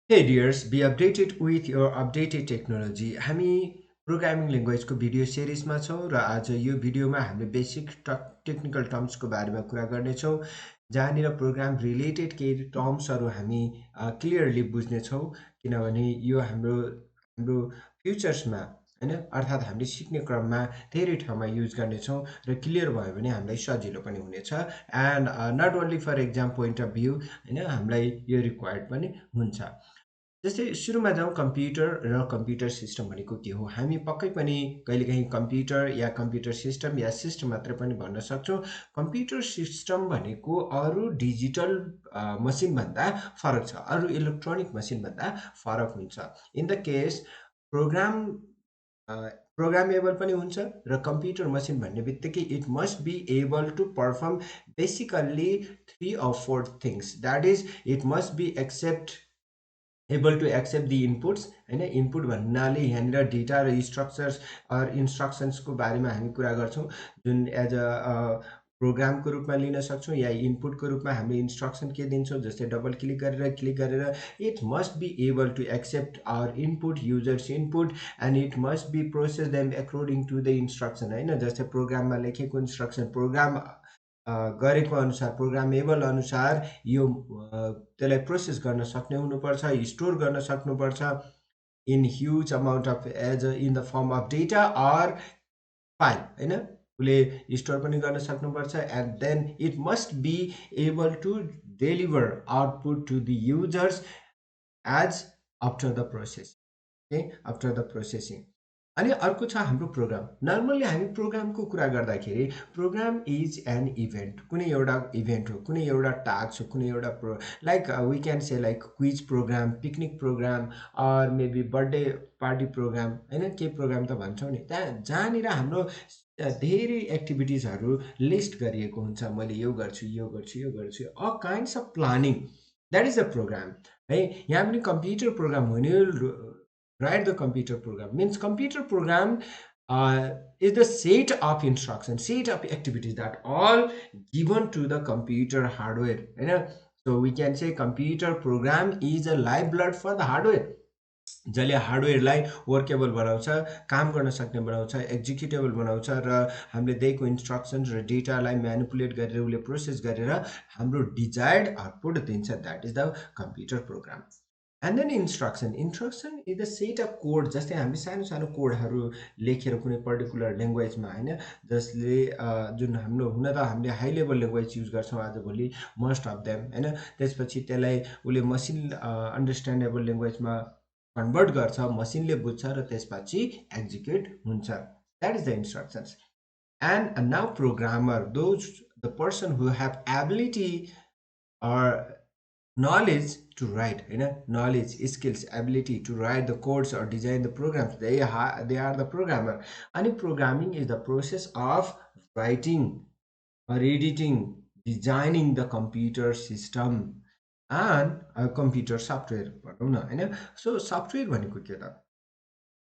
Hey dears, be updated with your updated technology. हामी programming ल्याङ्ग्वेजको video सिरिजमा छौँ र आज यो भिडियोमा हामीले बेसिक टेक्निकल टर्म्सको बारेमा कुरा गर्नेछौँ जहाँनिर प्रोग्राम रिलेटेड केही टर्म्सहरू हामी क्लियरली बुझ्नेछौँ किनभने यो हाम्रो हाम्रो फ्युचर्समा हैन अर्थात् हामीले सिक्ने क्रममा धेरै ठाउँमा युज गर्नेछौँ र क्लियर भयो भने हामीलाई सजिलो पनि हुनेछ and not only for exam point of view हैन हामीलाई यो रिक्वायर्ड पनि हुन्छ। जस्तै सुरुमा जाउँ कम्प्युटर र कम्प्युटर सिस्टम भनेको के हो हामी पक्कै पनि कहिलेकाहीँ कम्प्युटर या कम्प्युटर सिस्टम या सिस्टम मात्रै पनि भन्न सक्छौँ। कम्प्युटर सिस्टम भनेको अरू डिजिटल मसिनभन्दा फरक छ, अरू इलेक्ट्रोनिक मसिनभन्दा फरक हुन्छ। In the case program programmable पनि हुन्छ र कम्प्युटर मसिन भन्ने बित्तिकै it must be able to perform basically 3 or 4 things that is it must be able to accept the inputs हैन इनपुट भन्नाले यहाँनिर डेटा र स्ट्रक्चर्स इन्स्ट्रक्सन्सको बारेमा हामी कुरा गर्छौँ जुन एज अ प्रोग्रामको रूपमा लिन सक्छौँ या इनपुटको रूपमा हामीले इन्स्ट्रक्सन के दिन्छौँ जस्तै डबल क्लिक गरेर it must be able to accept our input users input and it must be process them according to the instruction हैन जस्तै प्रोग्राममा लेखेको इन्स्ट्रक्सन प्रोग्राम गरेको अनुसार प्रोग्रामेबल अनुसार यो त्यसलाई प्रोसेस गर्न सक्ने हुनुपर्छ, स्टोर गर्न सक्नुपर्छ in huge amount of as in the form of data or file हैन उसले स्टोर पनि गर्न सक्नुपर्छ and then it must be able to deliver output to the users as after the process okay after the processing. अनि अर्को छ हाम्रो programme. Normally हामी प्रोग्रामको कुरा गर्दाखेरि प्रोग्राम इज एन इभेन्ट, कुनै एउटा इभेन्ट हो, कुनै एउटा टास्क हो, कुनै एउटा like we can say like quiz program, picnic program or maybe birthday party program हैन केही प्रोग्राम त भन्छौँ नि त्यहाँ जहाँनिर हाम्रो धेरै एक्टिभिटिजहरू लिस्ट गरिएको हुन्छ मैले यो गर्छु यो गर्छु यो गर्छु a kinds of planning that is a program है। यहाँ पनि कम्प्युटर प्रोग्राम हो नि write the computer program means computer program is the set of instructions set of activities that all given to the computer hardware you know so we can say computer program is a lifeblood for the hardware जसले हार्डवेयरलाई workable बनाउँछ काम गर्न सक्ने बनाउँछ executable बनाउँछ र हामीले दिएको इन्स्ट्रक्सन्स र डेटालाई म्यानिपुलेट गरेर उसले प्रोसेस गरेर हाम्रो डिजायर्ड आउटपुट दिन्छ that is the computer program. And then instruction is the set of code जस्तै हामी सानो सानो कोडहरू लेखेर कुनै पर्टिकुलर ल्याङ्ग्वेजमा होइन जसले जुन हाम्रो हुन त हामीले हाई लेभल ल्याङ्ग्वेज युज गर्छौँ आजभोलि मोस्ट अफ देम होइन त्यसपछि त्यसलाई उसले मसिन अन्डरस्ट्यान्डेबल ल्याङ्ग्वेजमा कन्भर्ट गर्छ मसिनले बुझ्छ र त्यसपछि एक्जिक्युट हुन्छ that is the instructions. And now programmer those the person who have ability or knowledge to write you know knowledge skills ability to write the codes or design the programs they are the programmer and programming is the process of writing or editing designing the computer system and computer software भनौँ न हैन। So software भनेको के त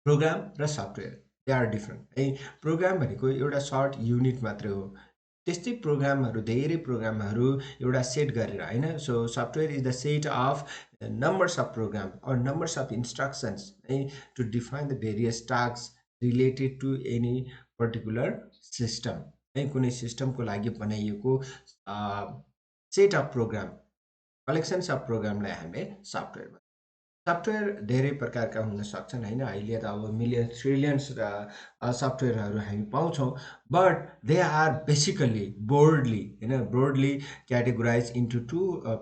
programme र software they are different है। Programme भनेको एउटा सर्ट युनिट मात्रै हो त्यस्तै प्रोग्रामहरू धेरै प्रोग्रामहरू एउटा सेट गरेर होइन so software is the set of numbers of program or numbers of instructions है to define the various task related to any particular system है कुनै सिस्टमको लागि बनाइएको set of program collections of प्रोग्रामलाई हामीले सफ्टवेयर भन्छौँ। सफ्टवेयर धेरै प्रकारका हुन सक्छन् होइन अहिले त अब मिलियन ट्रिलियन्स सफ्टवेयरहरू हामी पाउँछौँ but they are basically broadly categorize into two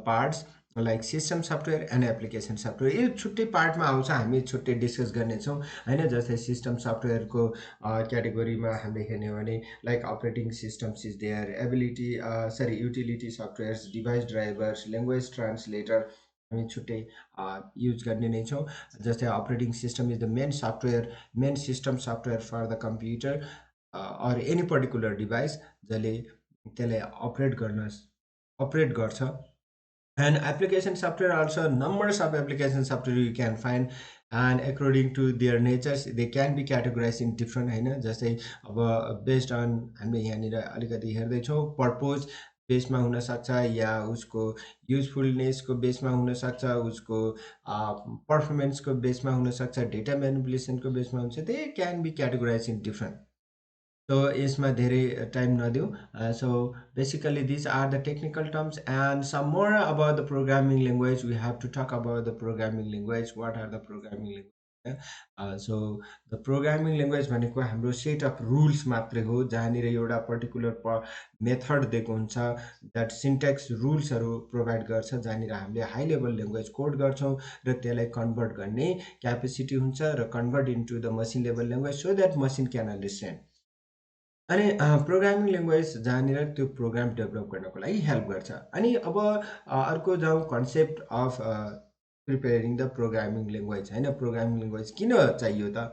parts like system software and application software यो छुट्टै पार्टमा आउँछ हामी छुट्टै डिस्कस गर्नेछौँ होइन जस्तै सिस्टम सफ्टवेयरको क्याटेगोरीमा हामीले हेर्ने हो भने like operating systems is their ability utility softwares device drivers language translator हामी छुट्टै युज गर्ने नै छौँ जस्तै operating system is the main system software for the computer or any particular device जसले त्यसलाई अपरेट गर्छ। And application software also numbers of application software you can find and according to their natures they can be categorize in different होइन जस्तै अब based on हामीले यहाँनिर अलिकति हेर्दैछौँ purpose बेसमा हुनसक्छ, या उसको युजफुलनेसको बेसमा हुनसक्छ, उसको पर्फर्मेन्सको बेसमा हुनसक्छ, डेटा म्यानिपुलेसनको बेसमा हुन्छ। They can be categorize in different. So यसमा धेरै टाइम नदिउँ। So basically these are the technical terms, and some more about the programming language. We have to talk about the programming language. What are the programming language? So the programming language भनेको हाम्रो set of rules मात्रै हो, जहाँनिर एउटा particular method दिएको हुन्छ, that syntax रुल्सहरू provide गर्छ, जहाँनिर हामीले हाई लेभल ल्याङ्ग्वेज कोड गर्छौँ र त्यसलाई कन्भर्ट गर्ने क्यापेसिटी हुन्छ, र convert into the machine level language so that machine can understand. अनि प्रोग्रामिङ ल्याङ्ग्वेज जहाँनिर त्यो प्रोग्राम डेभलप गर्नको लागि हेल्प गर्छ। अनि अब अर्को जाउँ concept of preparing the programming language, होइन। प्रोग्रामिङ ल्याङ्ग्वेज किन चाहियो त?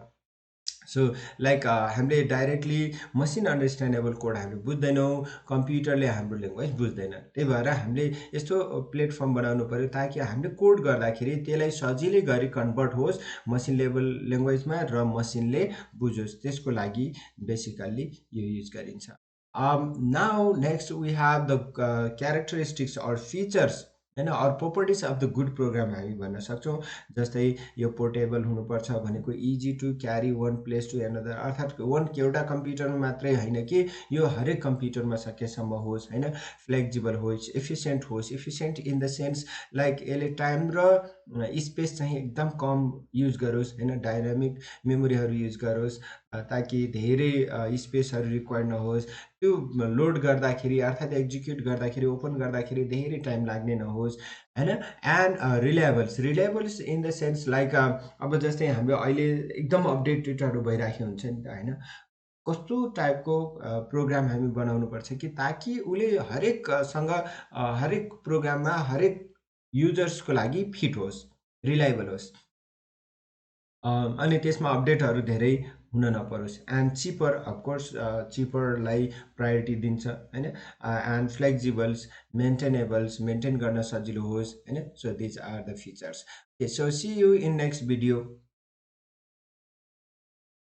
सो लाइक हामीले डाइरेक्टली मसिन अन्डरस्ट्यान्डेबल कोड हामीले बुझ्दैनौँ, कम्प्युटरले हाम्रो ल्याङ्ग्वेज बुझ्दैन। त्यही भएर हामीले यस्तो प्लेटफर्म बनाउनु पर्यो ताकि हामीले कोड गर्दाखेरि त्यसलाई सजिलै गरी कन्भर्ट होस् मसिन लेभल ल्याङ्ग्वेजमा, र मसिनले बुझोस्, त्यसको लागि बेसिकल्ली यो युज गरिन्छ। Now next we have the characteristics or features, होइन, or properties of the good program हामी भन्न सक्छौँ। जस्तै यो पोर्टेबल हुनुपर्छ भनेको easy to carry one place to another, अर्थात् एउटा कम्प्युटरमा मात्रै होइन कि यो हरेक कम्प्युटरमा सकेसम्म होस्, होइन। फ्लेक्जिबल होस्, इफिसियन्ट होस्। Efficient in the sense like यसले टाइम र स्पेस चाहिँ एकदम कम युज गरोस्, होइन। डाइनामिक मेमोरीहरू युज गरोस्, ताकि धेरै स्पेसहरू रिक्वायर्ड नहोस्। त्यो लोड गर्दाखेरि अर्थात् एक्जिक्युट गर्दाखेरि, ओपन गर्दाखेरि धेरै टाइम लाग्ने नहोस्, होइन। And reliables in the sense like अब जस्तै हाम्रो अहिले एकदम अपडेटेडहरू भइराखेको हुन्छ नि त, होइन। कस्तो टाइपको प्रोग्राम हामी बनाउनुपर्छ कि ताकि उसले हरेक प्रोग्राममा हरेक युजर्सको लागि फिट होस्, रिलायबल होस्, अनि त्यसमा अपडेटहरू धेरै हुन नपरोस्। एन्ड चिपर, अफकोर्स चिपरलाई प्रायोरिटी दिन्छ, होइन। एन्ड फ्लेक्जिबल्स, मेन्टेन गर्न सजिलो होस्, होइन। So these are the features. So see you in next video.